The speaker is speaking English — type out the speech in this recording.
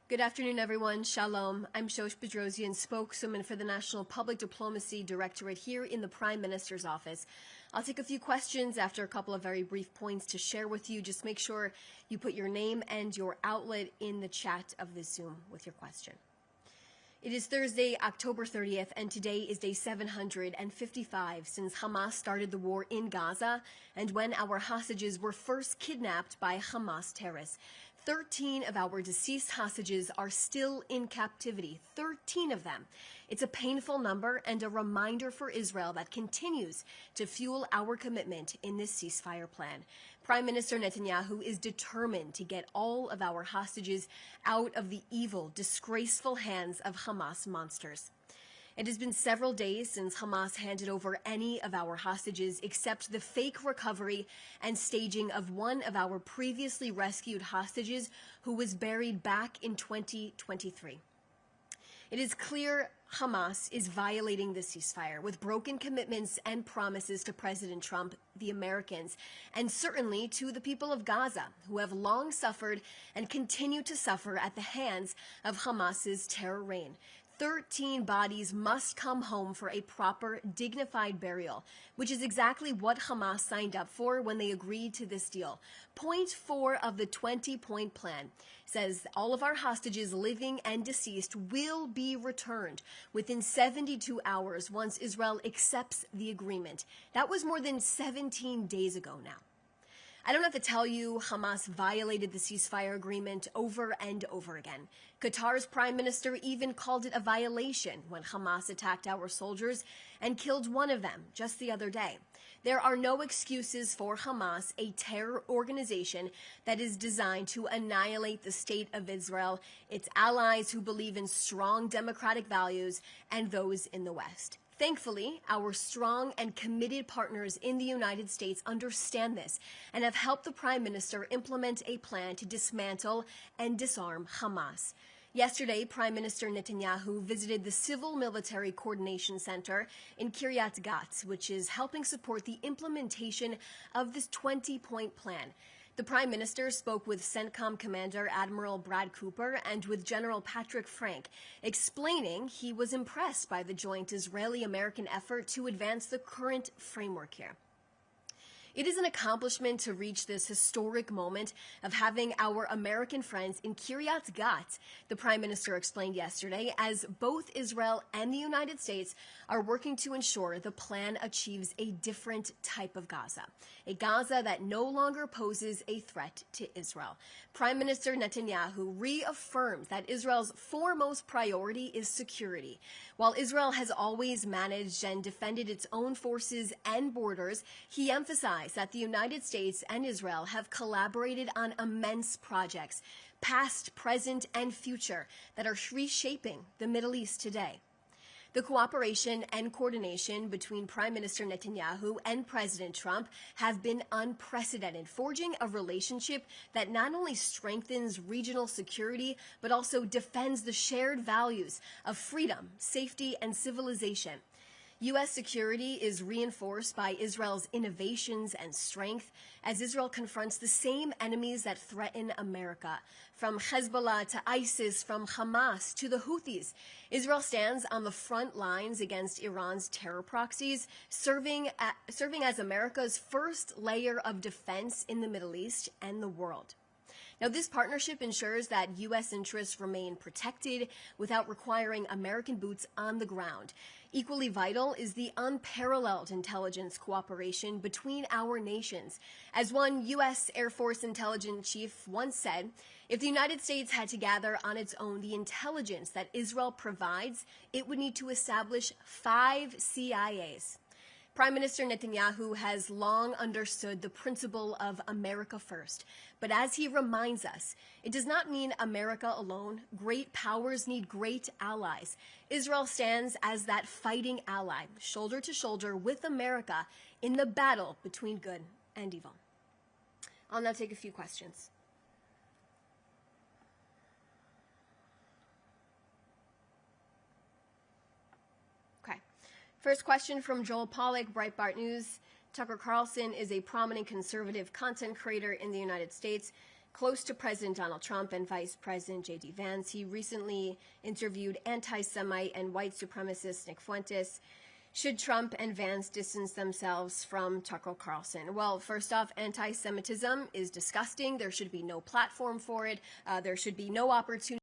Good afternoon, everyone. Shalom. I'm Shosh Bedrosian, spokeswoman for the National Public Diplomacy Directorate here in the Prime Minister's office. I'll take a few questions after a couple of very brief points to share with you. Just make sure you put your name and your outlet in the chat of this Zoom with your question. It is Thursday, October 30th, and today is day 755 since Hamas started the war in Gaza and when our hostages were first kidnapped by Hamas terrorists. 13 of our deceased hostages are still in captivity, 13 of them. It's a painful number and a reminder for Israel that continues to fuel our commitment in this ceasefire plan. Prime Minister Netanyahu is determined to get all of our hostages out of the evil, disgraceful hands of Hamas monsters. It has been several days since Hamas handed over any of our hostages except the fake recovery and staging of one of our previously rescued hostages who was buried back in 2023. It is clear Hamas is violating the ceasefire with broken commitments and promises to President Trump, the Americans, and certainly to the people of Gaza, who have long suffered and continue to suffer at the hands of Hamas's terror reign. 13 bodies must come home for a proper, dignified burial, which is exactly what Hamas signed up for when they agreed to this deal. Point 4 of the 20-point plan says all of our hostages, living and deceased, will be returned within 72 hours once Israel accepts the agreement. That was more than 17 days ago now. I don't have to tell you Hamas violated the ceasefire agreement over and over again. Qatar's prime minister even called it a violation when Hamas attacked our soldiers and killed one of them just the other day. There are no excuses for Hamas, a terror organization that is designed to annihilate the state of Israel, its allies who believe in strong democratic values, and those in the West. Thankfully, our strong and committed partners in the United States understand this and have helped the Prime Minister implement a plan to dismantle and disarm Hamas. Yesterday, Prime Minister Netanyahu visited the Civil Military Coordination Center in Kiryat Gat, which is helping support the implementation of this 20-point plan. The Prime Minister spoke with CENTCOM Commander Admiral Brad Cooper and with General Patrick Frank, explaining he was impressed by the joint Israeli-American effort to advance the current framework here. It is an accomplishment to reach this historic moment of having our American friends in Kiryat Gat, the Prime Minister explained yesterday, as both Israel and the United States are working to ensure the plan achieves a different type of Gaza, a Gaza that no longer poses a threat to Israel. Prime Minister Netanyahu reaffirmed that Israel's foremost priority is security. While Israel has always managed and defended its own forces and borders, he emphasized that the United States and Israel have collaborated on immense projects, past, present, and future, that are reshaping the Middle East today. The cooperation and coordination between Prime Minister Netanyahu and President Trump have been unprecedented, forging a relationship that not only strengthens regional security, but also defends the shared values of freedom, safety, and civilization. U.S. security is reinforced by Israel's innovations and strength as Israel confronts the same enemies that threaten America. From Hezbollah to ISIS, from Hamas to the Houthis, Israel stands on the front lines against Iran's terror proxies, serving as America's first layer of defense in the Middle East and the world. Now, this partnership ensures that U.S. interests remain protected without requiring American boots on the ground. Equally vital is the unparalleled intelligence cooperation between our nations. As one U.S. Air Force intelligence chief once said, if the United States had to gather on its own the intelligence that Israel provides, it would need to establish 5 CIAs. Prime Minister Netanyahu has long understood the principle of America first. But as he reminds us, it does not mean America alone. Great powers need great allies. Israel stands as that fighting ally, shoulder to shoulder with America in the battle between good and evil. I'll now take a few questions. First question from Joel Pollack, Breitbart News. Tucker Carlson is a prominent conservative content creator in the United States. close to President Donald Trump and Vice President J.D. Vance. He recently interviewed anti-Semite and white supremacist Nick Fuentes. Should Trump and Vance distance themselves from Tucker Carlson? Well, first off, anti-Semitism is disgusting. There should be no platform for it. There should be no opportunity